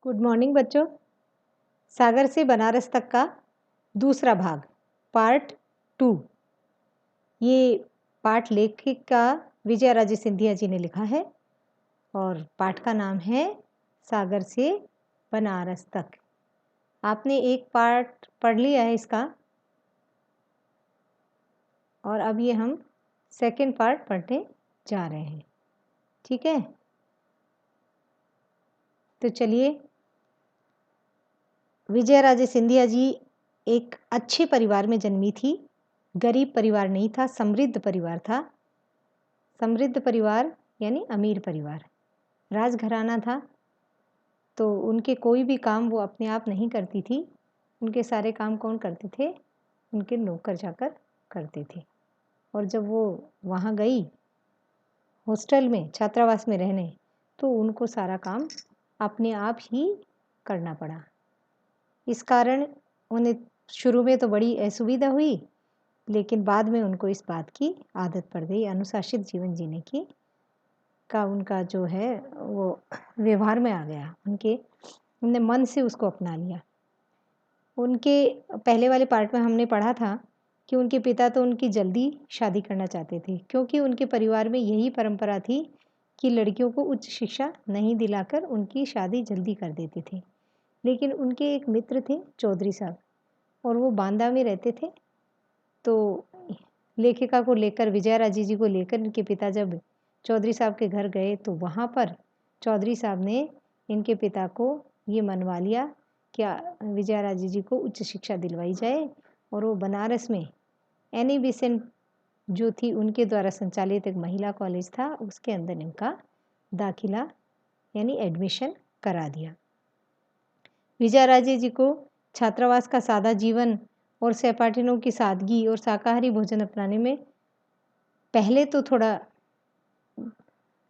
Good morning बच्चों। सागर से बनारस तक का दूसरा भाग पार्ट 2। ये पाठ लेखिका विजयाराजे सिंधिया जी ने लिखा है और पाठ का नाम है सागर से बनारस तक। आपने एक पार्ट पढ़ लिया है इसका और अब ये हम सेकंड पार्ट पढ़ने जा रहे हैं। ठीक है, तो चलिए। विजयाराजे सिंधिया जी एक अच्छे परिवार में जन्मी थी। गरीब परिवार नहीं था, समृद्ध परिवार था। समृद्ध परिवार यानी अमीर परिवार, राजघराना था। तो उनके कोई भी काम वो अपने आप नहीं करती थी, उनके सारे काम कौन करते थे? उनके नौकर जाकर करते थे। और जब वो वहाँ गई हॉस्टल में, छात्रावास में रहने, तो उनको सारा काम अपने आप ही करना पड़ा। इस कारण उन्हें शुरू में तो बड़ी असुविधा हुई, लेकिन बाद में उनको इस बात की आदत पड़ गई, अनुशासित जीवन जीने की का उनका जो है वो व्यवहार में आ गया। उनने मन से उसको अपना लिया। उनके पहले वाले पार्ट में हमने पढ़ा था कि उनके पिता तो उनकी जल्दी शादी करना चाहते थे, क्योंकि उनके परिवार में यही परंपरा थी कि लड़कियों को उच्च शिक्षा नहीं दिलाकर उनकी शादी जल्दी कर देते थे। लेकिन उनके एक मित्र थे चौधरी साहब, और वो बांदा में रहते थे। तो लेखिका को लेकर, विजयाराजे जी को लेकर इनके पिता जब चौधरी साहब के घर गए, तो वहाँ पर चौधरी साहब ने इनके पिता को ये मनवा लिया कि विजयाराजे जी को उच्च शिक्षा दिलवाई जाए, और वो बनारस में एनी बेसेंट जो थी उनके द्वारा संचालित एक महिला कॉलेज था, उसके अंदर इनका दाखिला यानी एडमिशन करा दिया। विजयाराजे जी को छात्रावास का सादा जीवन और सहपाठियों की सादगी और शाकाहारी भोजन अपनाने में पहले तो थोड़ा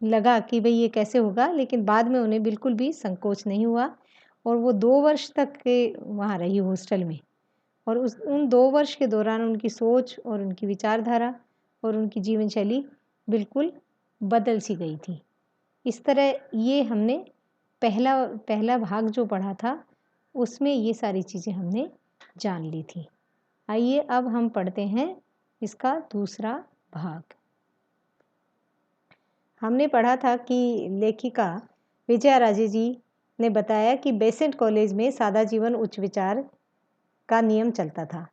लगा कि भाई ये कैसे होगा, लेकिन बाद में उन्हें बिल्कुल भी संकोच नहीं हुआ और वो 2 वर्ष तक के वहाँ रही हॉस्टल में। और उन 2 वर्ष के दौरान उनकी सोच और उनकी विचारधारा और उनकी जीवन शैली बिल्कुल बदल सी गई थी। इस तरह ये हमने पहला भाग जो पढ़ा था उसमें ये सारी चीज़ें हमने जान ली थी। आइए अब हम पढ़ते हैं इसका दूसरा भाग। हमने पढ़ा था कि लेखिका विजयाराजे जी ने बताया कि बेसेंट कॉलेज में सादा जीवन उच्च विचार का नियम चलता था,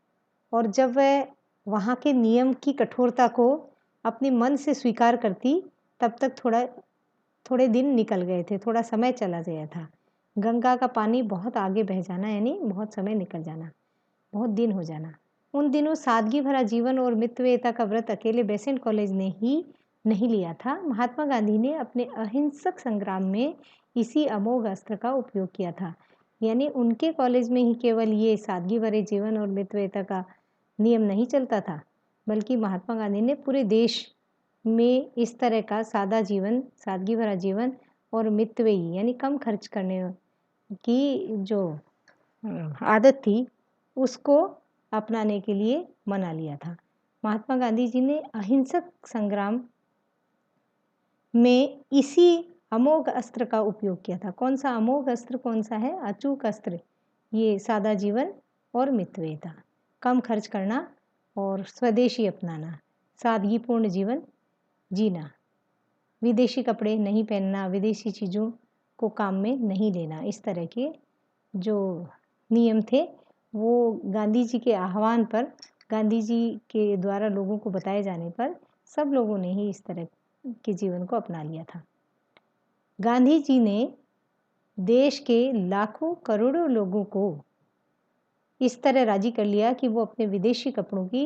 और जब वह वहाँ के नियम की कठोरता को अपने मन से स्वीकार करती, तब तक थोड़े दिन निकल गए थे, थोड़ा समय चला गया था। गंगा का पानी बहुत आगे बह जाना यानी बहुत समय निकल जाना, बहुत दिन हो जाना। उन दिनों सादगी भरा जीवन और मितव्ययिता का व्रत अकेले बेसेंट कॉलेज ने ही नहीं लिया था। महात्मा गांधी ने अपने अहिंसक संग्राम में इसी अमोघ अस्त्र का उपयोग किया था। यानी उनके कॉलेज में ही केवल ये सादगी भरे जीवन और मितव्ययिता का नियम नहीं चलता था, बल्कि महात्मा गांधी ने पूरे देश में इस तरह का सादा जीवन, सादगी भरा जीवन और मितव्ययी यानी कम खर्च करने की जो आदत थी उसको अपनाने के लिए मना लिया था। महात्मा गांधी जी ने अहिंसक संग्राम में इसी अमोघ अस्त्र का उपयोग किया था। कौन सा अमोघ अस्त्र? कौन सा है? अचूक अस्त्र। ये सादा जीवन और मितव्ययिता, कम खर्च करना और स्वदेशी अपनाना, सादगीपूर्ण जीवन जीना, विदेशी कपड़े नहीं पहनना, विदेशी चीज़ों को काम में नहीं लेना, इस तरह के जो नियम थे वो गांधी जी के आह्वान पर, गांधी जी के द्वारा लोगों को बताए जाने पर सब लोगों ने ही इस तरह के जीवन को अपना लिया था। गांधी जी ने देश के लाखों करोड़ों लोगों को इस तरह राजी कर लिया कि वो अपने विदेशी कपड़ों की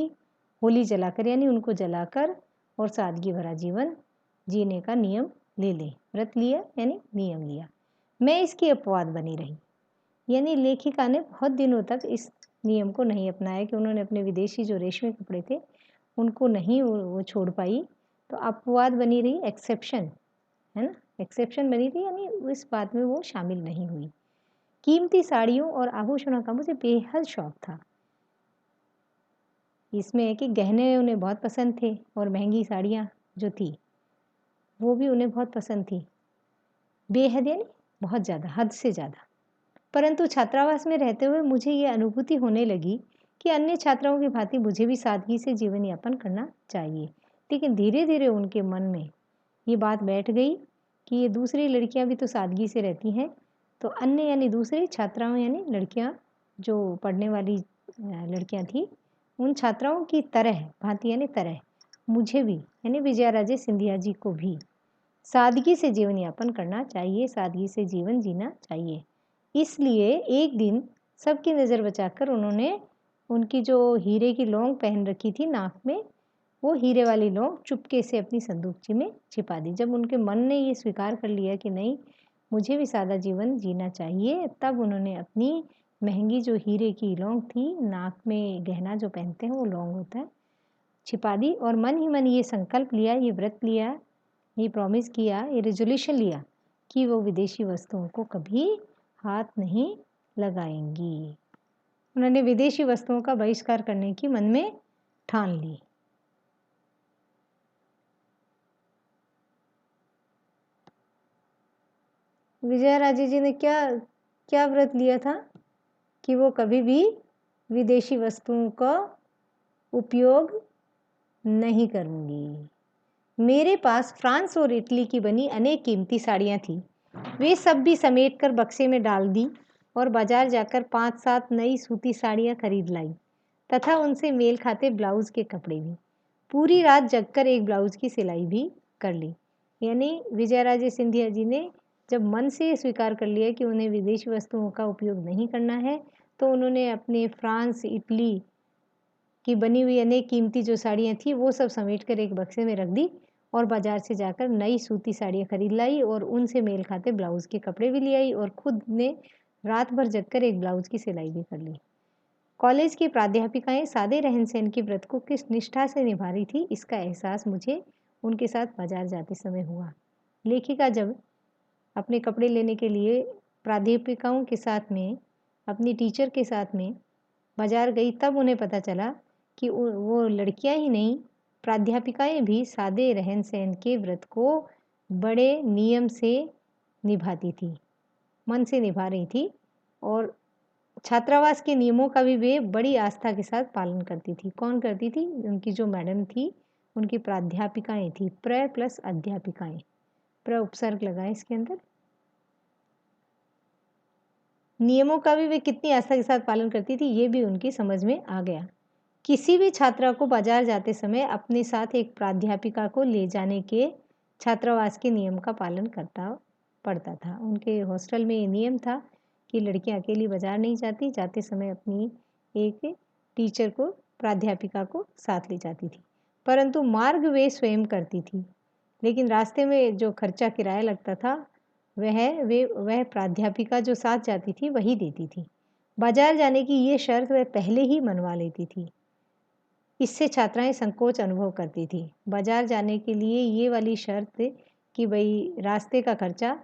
होली जलाकर यानी उनको जलाकर और सादगी भरा जीवन जीने का नियम ले लें। व्रत लिया यानी नियम लिया। मैं इसकी अपवाद बनी रही, यानी लेखिका ने बहुत दिनों तक इस नियम को नहीं अपनाया कि उन्होंने अपने विदेशी जो रेशमी कपड़े थे उनको नहीं वो छोड़ पाई, तो अपवाद बनी रही, एक्सेप्शन है ना, एक्सेप्शन बनी रही, यानी इस बात में वो शामिल नहीं हुई। कीमती साड़ियों और आभूषणों का मुझे बेहद शौक था। इसमें है कि गहने उन्हें बहुत पसंद थे और महंगी साड़ियाँ जो थी वो भी उन्हें बहुत पसंद थी। बेहद यानी बहुत ज़्यादा, हद से ज़्यादा। परंतु छात्रावास में रहते हुए मुझे ये अनुभूति होने लगी कि अन्य छात्राओं की भांति मुझे भी सादगी से जीवन यापन करना चाहिए। लेकिन धीरे धीरे उनके मन में ये बात बैठ गई कि ये दूसरी लड़कियां भी तो सादगी से रहती हैं, तो अन्य यानी दूसरी छात्राओं यानी लड़कियां जो पढ़ने वाली लड़कियां थी, उन छात्राओं की तरह भांति यानी तरह मुझे भी यानी विजया राजे सिंधिया जी को भी सादगी से जीवन यापन करना चाहिए, सादगी से जीवन जीना चाहिए। इसलिए एक दिन सबकी नज़र बचाकर उन्होंने उनकी जो हीरे की लौंग पहन रखी थी नाक में, वो हीरे वाली लौंग चुपके से अपनी संदूकची में छिपा दी। जब उनके मन ने ये स्वीकार कर लिया कि नहीं, मुझे भी सादा जीवन जीना चाहिए, तब उन्होंने अपनी महंगी जो हीरे की लौंग थी, नाक में गहना जो पहनते हैं वो लौंग होता है, छिपा दी और मन ही मन ये संकल्प लिया, ये व्रत लिया, ये प्रॉमिस किया, ये रेजोल्यूशन लिया कि वो विदेशी वस्तुओं को कभी हाथ नहीं लगाएंगी। उन्होंने विदेशी वस्तुओं का बहिष्कार करने की मन में ठान ली। विजया राजे जी ने क्या व्रत लिया था कि वो कभी भी विदेशी वस्तुओं का उपयोग नहीं करूंगी। मेरे पास फ्रांस और इटली की बनी अनेक कीमती साड़ियाँ थीं। वे सब भी समेट कर बक्से में डाल दी और बाजार जाकर 5-7 नई सूती साड़ियाँ खरीद लाई तथा उनसे मेल खाते ब्लाउज के कपड़े भी। पूरी रात जगकर एक ब्लाउज की सिलाई भी कर ली। यानी विजया राजे सिंधिया जी ने जब मन से स्वीकार कर लिया कि उन्हें विदेशी वस्तुओं का उपयोग नहीं करना है, तो उन्होंने अपने फ्रांस, इटली की बनी हुई अनेक कीमती जो साड़ियाँ थी वो सब समेट कर एक बक्से में रख दी और बाजार से जाकर नई सूती साड़ियाँ खरीद लाई और उनसे मेल खाते ब्लाउज़ के कपड़े भी ले आई और खुद ने रात भर जगकर एक ब्लाउज़ की सिलाई भी कर ली। कॉलेज की प्राध्यापिकाएं सादे रहन सहन के व्रत को किस निष्ठा से निभा रही थी, इसका एहसास मुझे उनके साथ बाजार जाते समय हुआ। लेखिका जब अपने कपड़े लेने के लिए प्राध्यापिकाओं के साथ में, अपनी टीचर के साथ में बाजार गई, तब उन्हें पता चला कि वो लड़कियां ही नहीं, प्राध्यापिकाएं भी सादे रहन सहन के व्रत को बड़े नियम से निभाती थी, मन से निभा रही थी और छात्रावास के नियमों का भी वे बड़ी आस्था के साथ पालन करती थी। कौन करती थी? उनकी जो मैडम थी, उनकी प्राध्यापिकाएं थी, प्र प्लस अध्यापिकाएं, प्र उपसर्ग लगाए इसके अंदर। नियमों का भी वे कितनी आस्था के साथ पालन करती थी, ये भी उनकी समझ में आ गया। किसी भी छात्रा को बाजार जाते समय अपने साथ एक प्राध्यापिका को ले जाने के छात्रावास के नियम का पालन करता पड़ता था। उनके हॉस्टल में ये नियम था कि लड़कियां अकेली बाजार नहीं जाती, जाते समय अपनी एक टीचर को, प्राध्यापिका को साथ ले जाती थी। परंतु मार्ग वे स्वयं करती थी, लेकिन रास्ते में जो खर्चा किराया लगता था वह प्राध्यापिका जो साथ जाती थी वही देती थी। बाजार जाने की ये शर्त वह पहले ही मनवा लेती थी। इससे छात्राएं संकोच अनुभव करती थी। बाजार जाने के लिए ये वाली शर्त कि भाई रास्ते का खर्चा,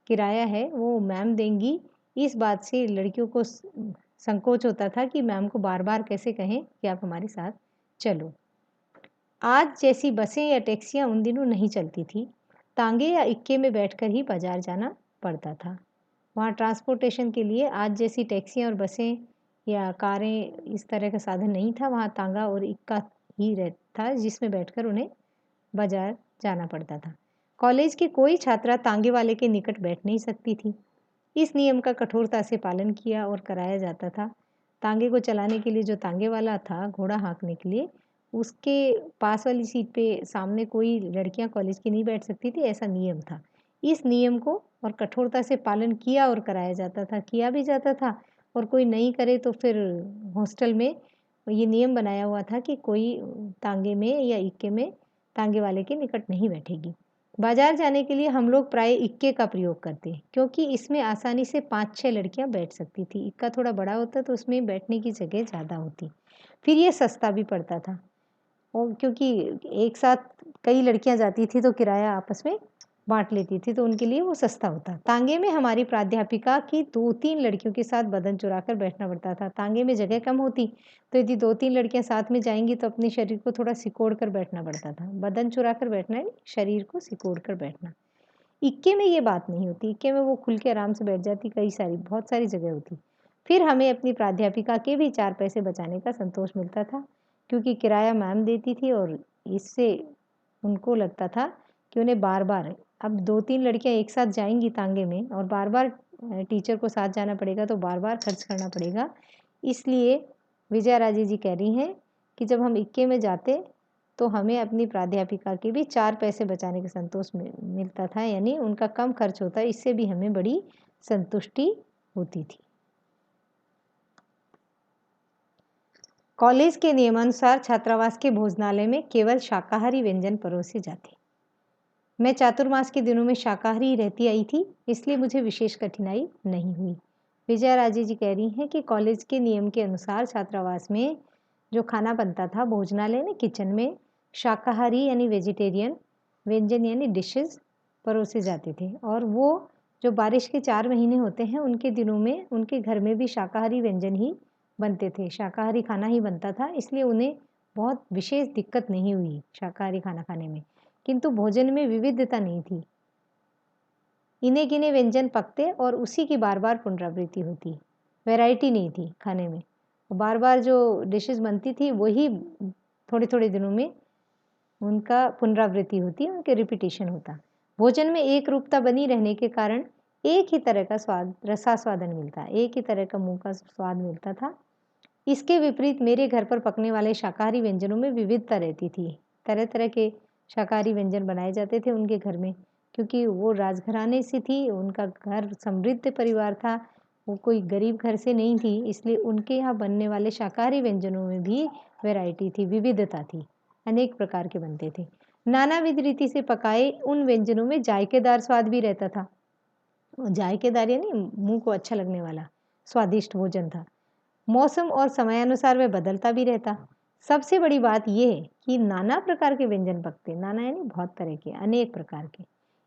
किराया है वो मैम देंगी, इस बात से लड़कियों को संकोच होता था कि मैम को बार बार कैसे कहें कि आप हमारे साथ चलो। आज जैसी बसें या टैक्सियां उन दिनों नहीं चलती थी। तांगे या इक्के में बैठकर ही बाजार जाना पड़ता था। वहाँ ट्रांसपोर्टेशन के लिए आज जैसी टैक्सियां और बसें या कारें, इस तरह का साधन नहीं था। वहाँ तांगा और इक्का ही रहता जिसमें बैठकर उन्हें बाजार जाना पड़ता था। कॉलेज की कोई छात्रा तांगे वाले के निकट बैठ नहीं सकती थी। इस नियम का कठोरता से पालन किया और कराया जाता था। तांगे को चलाने के लिए जो तांगे वाला था, घोड़ा हाँकने के लिए, उसके पास वाली सीट पे सामने कोई लड़कियां कॉलेज की नहीं बैठ सकती थी, ऐसा नियम था। इस नियम को और कठोरता से पालन किया और कराया जाता था, किया भी जाता था। और कोई नहीं करे तो फिर हॉस्टल में ये नियम बनाया हुआ था कि कोई तांगे में या इक्के में तांगे वाले के निकट नहीं बैठेगी। बाजार जाने के लिए हम लोग प्राय इक्के का प्रयोग करते, क्योंकि इसमें आसानी से 5-6 लड़कियां बैठ सकती थी। इक्का थोड़ा बड़ा होता तो उसमें बैठने की जगह ज़्यादा होती, फिर ये सस्ता भी पड़ता था। और क्योंकि एक साथ कई लड़कियां जाती थी तो किराया आपस में बांट लेती थी, तो उनके लिए वो सस्ता होता। तांगे में हमारी प्राध्यापिका की 2-3 लड़कियों के साथ बदन चुराकर बैठना पड़ता था। तांगे में जगह कम होती, तो यदि 2-3 लड़कियां साथ में जाएंगी तो अपने शरीर को थोड़ा सिकोड़ कर बैठना पड़ता था। बदन चुरा कर बैठना है, शरीर को सिकोड़ कर बैठना। इक्के में ये बात नहीं होती, इक्के में वो खुल के आराम से बैठ जाती, बहुत सारी जगह होती। फिर हमें अपनी प्राध्यापिका के भी 4 पैसे बचाने का संतोष मिलता था, क्योंकि किराया मैम देती थी और इससे उनको लगता था कि उन्हें बार-बार, अब 2-3 लड़कियाँ एक साथ जाएँगी तांगे में और बार-बार टीचर को साथ जाना पड़ेगा, तो बार-बार खर्च करना पड़ेगा। इसलिए विजया राजे जी कह रही हैं कि जब हम इक्के में जाते तो हमें अपनी प्राध्यापिका के भी 4 पैसे बचाने का संतोष मिलता था, यानी उनका कम खर्च होता, इससे भी हमें बड़ी संतुष्टि होती थी। कॉलेज के नियमानुसार छात्रावास के भोजनालय में केवल शाकाहारी व्यंजन परोसे जाते। मैं चातुर्मास के दिनों में शाकाहारी ही रहती आई थी, इसलिए मुझे विशेष कठिनाई नहीं हुई। विजया राजे जी कह रही हैं कि कॉलेज के नियम के अनुसार छात्रावास में जो खाना बनता था भोजनालय में, किचन में शाकाहारी यानी वेजिटेरियन व्यंजन यानी डिशेस परोसे जाते थे। और वो जो बारिश के 4 महीने होते हैं उनके दिनों में उनके घर में भी शाकाहारी व्यंजन ही बनते थे, शाकाहारी खाना ही बनता था, इसलिए उन्हें बहुत विशेष दिक्कत नहीं हुई शाकाहारी खाना खाने में। किंतु भोजन में विविधता नहीं थी, इन्हें गिने व्यंजन पकते और उसी की बार बार पुनरावृत्ति होती, वैरायटी नहीं थी खाने में। बार बार जो डिशेस बनती थी वही थोड़े थोड़े दिनों में उनका पुनरावृत्ति होती, उनके रिपीटेशन होता। भोजन में एक रूपता बनी रहने के कारण एक ही तरह का स्वाद, रसास्वादन मिलता, एक ही तरह का मुंह का स्वाद मिलता था। इसके विपरीत मेरे घर पर पकने वाले शाकाहारी व्यंजनों में विविधता रहती थी, तरह तरह के शाकाहारी व्यंजन बनाए जाते थे उनके घर में, क्योंकि वो राजघराने से थी, उनका घर समृद्ध परिवार था, वो कोई गरीब घर से नहीं थी, इसलिए उनके यहाँ बनने वाले शाकाहारी व्यंजनों में भी वैरायटी थी, विविधता थी, अनेक प्रकार के बनते थे। नानाविध रीति से पकाए उन व्यंजनों में जायकेदार स्वाद भी रहता था। जायकेदार यानी मुंह को अच्छा लगने वाला स्वादिष्ट भोजन था। मौसम और समयानुसार वह बदलता भी रहता। सबसे बड़ी बात यह है कि नाना प्रकार के व्यंजन पकते, नाना यानी बहुत तरह के, अनेक प्रकार के।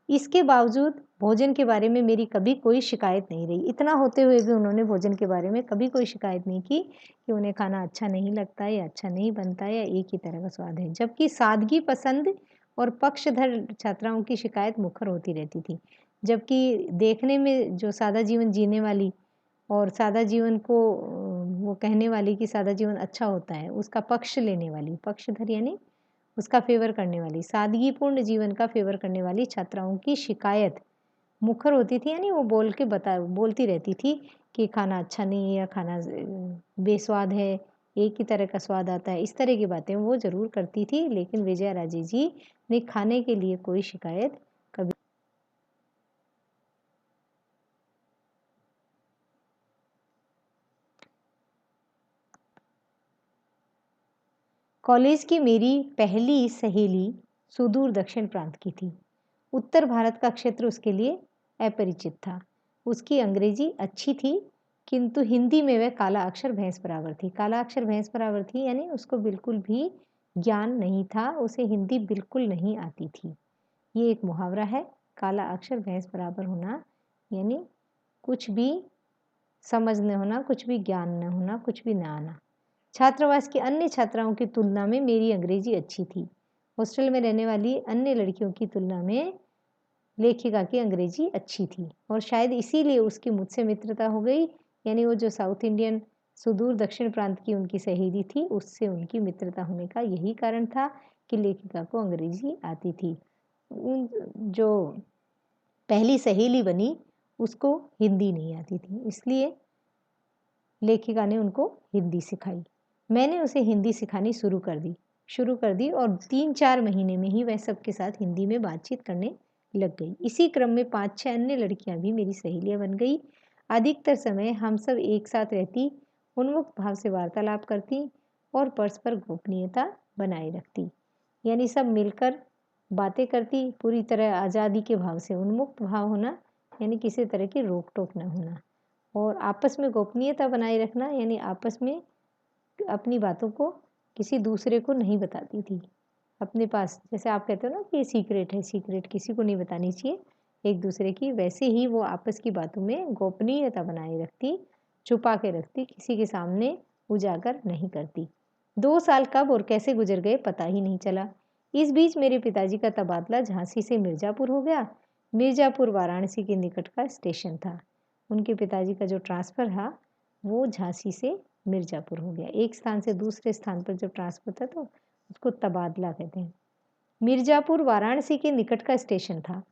इसके बावजूद भोजन के बारे में मेरी कभी कोई शिकायत नहीं रही। इतना होते हुए भी उन्होंने भोजन के बारे में कभी कोई शिकायत नहीं की कि उन्हें खाना अच्छा नहीं लगता या अच्छा नहीं बनता या एक ही तरह का स्वाद है। जबकि सादगी पसंद और पक्षधर छात्राओं की शिकायत मुखर होती रहती थी। जबकि देखने में जो सादा जीवन जीने वाली और सादा जीवन को वो कहने वाली कि सादा जीवन अच्छा होता है, उसका पक्ष लेने वाली, पक्षधर यानी उसका फेवर करने वाली, सादगीपूर्ण जीवन का फेवर करने वाली छात्राओं की शिकायत मुखर होती थी, यानी वो बोलती रहती थी कि खाना अच्छा नहीं है या खाना बेस्वाद है, एक ही तरह का स्वाद आता है, इस तरह की बातें वो ज़रूर करती थी। लेकिन विजया राजे जी ने खाने के लिए कोई शिकायत कभी। कॉलेज की मेरी पहली सहेली सुदूर दक्षिण प्रांत की थी। उत्तर भारत का क्षेत्र उसके लिए अपरिचित था। उसकी अंग्रेजी अच्छी थी, किंतु हिंदी में वह काला अक्षर भैंस बराबर थी। काला अक्षर भैंस बराबर थी यानी उसको बिल्कुल भी ज्ञान नहीं था, उसे हिंदी बिल्कुल नहीं आती थी। ये एक मुहावरा है, काला अक्षर भैंस बराबर होना, यानी कुछ भी समझ न होना, कुछ भी ज्ञान न होना, कुछ भी न आना। छात्रावास की अन्य छात्राओं की तुलना में मेरी अंग्रेजी अच्छी थी। हॉस्टल में रहने वाली अन्य लड़कियों की तुलना में लेखिका की अंग्रेजी अच्छी थी और शायद इसीलिए उसकी मुझसे मित्रता हो गई, यानी वो जो साउथ इंडियन सुदूर दक्षिण प्रांत की उनकी सहेली थी, उससे उनकी मित्रता होने का यही कारण था कि लेखिका को अंग्रेजी आती थी। जो पहली सहेली बनी उसको हिंदी नहीं आती थी, इसलिए लेखिका ने उनको हिंदी सिखाई। मैंने उसे हिंदी सिखानी शुरू कर दी और 3-4 महीने में ही वह सबके साथ हिंदी में बातचीत करने लग गई। इसी क्रम में 5-6 अन्य लड़कियां भी मेरी सहेलियां बन गई। अधिकतर समय हम सब एक साथ रहती, उन्मुक्त भाव से वार्तालाप करती और परस्पर गोपनीयता बनाए रखती, यानी सब मिलकर बातें करती, पूरी तरह आज़ादी के भाव से। उन्मुक्त भाव होना यानी किसी तरह की रोक टोक न होना, और आपस में गोपनीयता बनाए रखना यानी आपस में अपनी बातों को किसी दूसरे को नहीं बताती थी अपने पास। जैसे आप कहते हो ना कि ये सीक्रेट है, सीक्रेट किसी को नहीं बतानी चाहिए एक दूसरे की, वैसे ही वो आपस की बातों में गोपनीयता बनाए रखती, छुपा के रखती, किसी के सामने उजागर नहीं करती। 2 साल कब और कैसे गुजर गए पता ही नहीं चला। इस बीच मेरे पिताजी का तबादला झांसी से मिर्ज़ापुर हो गया। मिर्ज़ापुर वाराणसी के निकट का स्टेशन था। उनके पिताजी का जो ट्रांसफ़र था वो झांसी से मिर्ज़ापुर हो गया। एक स्थान से दूसरे स्थान पर जब ट्रांसफ़र होता है तो उसको तबादला कहते हैं। मिर्ज़ापुर वाराणसी के निकट का स्टेशन था,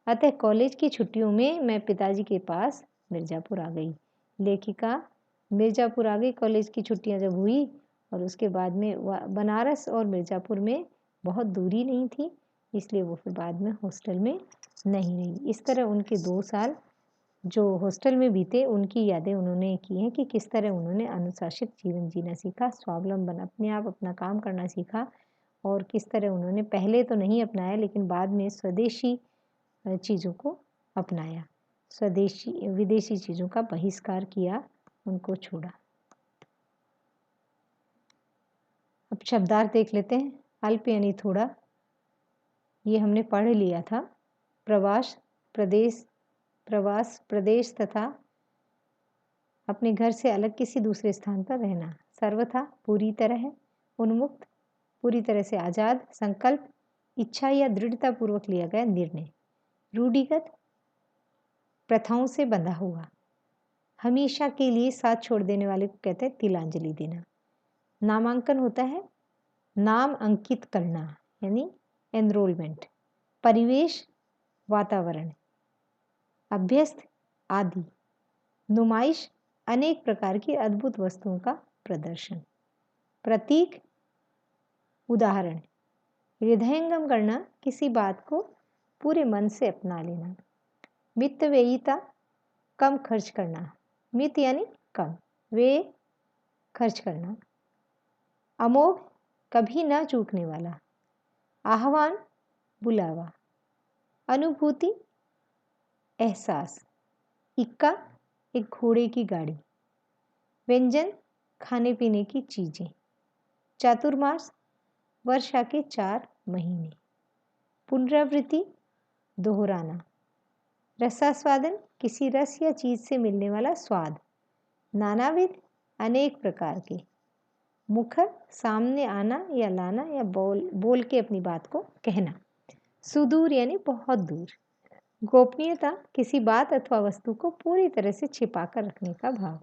अतः कॉलेज की छुट्टियों में मैं पिताजी के पास मिर्ज़ापुर आ गई। लेखिका मिर्ज़ापुर आ गई, कॉलेज की छुट्टियां जब हुई और उसके बाद में बनारस और मिर्ज़ापुर में बहुत दूरी नहीं थी, इसलिए वो फिर बाद में हॉस्टल में नहीं रही। इस तरह उनके 2 साल जो हॉस्टल में बीते उनकी यादें उन्होंने की हैं कि किस तरह उन्होंने अनुशासित जीवन जीना सीखा, स्वावलंबन अपने आप अपना काम करना सीखा और किस तरह उन्होंने पहले तो नहीं अपनाया लेकिन बाद में स्वदेशी चीज़ों को अपनाया, स्वदेशी विदेशी चीज़ों का बहिष्कार किया, उनको छोड़ा। अब शब्दार्थ देख लेते हैं। अल्प यानी थोड़ा, ये हमने पढ़ लिया था। प्रवास प्रदेश तथा अपने घर से अलग किसी दूसरे स्थान पर रहना। सर्वथा पूरी तरह है, उन्मुक्त पूरी तरह से आज़ाद, संकल्प इच्छा या दृढ़ता पूर्वक लिया गया निर्णय। रूढ़िगत प्रथाओं से बंधा हुआ, हमेशा के लिए साथ छोड़ देने वाले को कहते हैं तिलांजलि देना। नामांकन होता है नाम अंकित करना यानी एनरोलमेंट। परिवेश वातावरण, अभ्यस्त आदि। नुमाइश अनेक प्रकार की अद्भुत वस्तुओं का प्रदर्शन। प्रतीक उदाहरण, हृदयंगम करना किसी बात को पूरे मन से अपना लेना। मितव्ययिता कम खर्च करना, मित यानी कम, व्यय खर्च करना। अमोघ कभी ना चूकने वाला। आह्वान बुलावा। अनुभूति एहसास। इक्का एक घोड़े की गाड़ी। व्यंजन खाने पीने की चीजें। चातुर्मास वर्षा के 4 महीने। पुनरावृत्ति दोहराना। रसास्वादन किसी रस या चीज से मिलने वाला स्वाद। नानाविध अनेक प्रकार के। मुखर सामने आना या लाना या बोल के अपनी बात को कहना। सुदूर यानी बहुत दूर। गोपनीयता किसी बात अथवा वस्तु को पूरी तरह से छिपा कर रखने का भाव।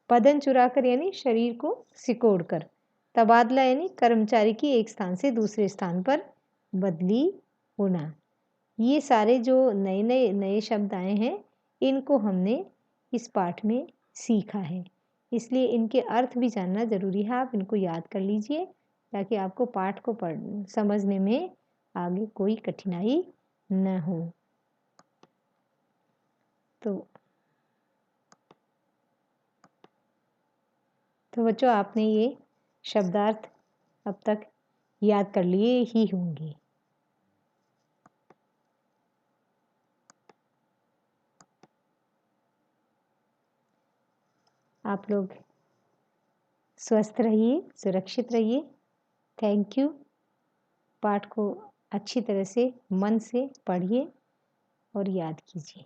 बदन चुराकर यानी शरीर को सिकोड़कर। तबादला यानी कर्मचारी की एक स्थान से दूसरे स्थान पर बदली होना। ये सारे जो नए शब्द आए हैं इनको हमने इस पाठ में सीखा है, इसलिए इनके अर्थ भी जानना जरूरी है। आप इनको याद कर लीजिए ताकि आपको पाठ को समझने में आगे कोई कठिनाई न हो। तो बच्चों आपने ये शब्दार्थ अब तक याद कर लिए ही होंगे। आप लोग स्वस्थ रहिए, सुरक्षित रहिए। Thank you. पाठ को अच्छी तरह से मन से पढ़िए और याद कीजिए।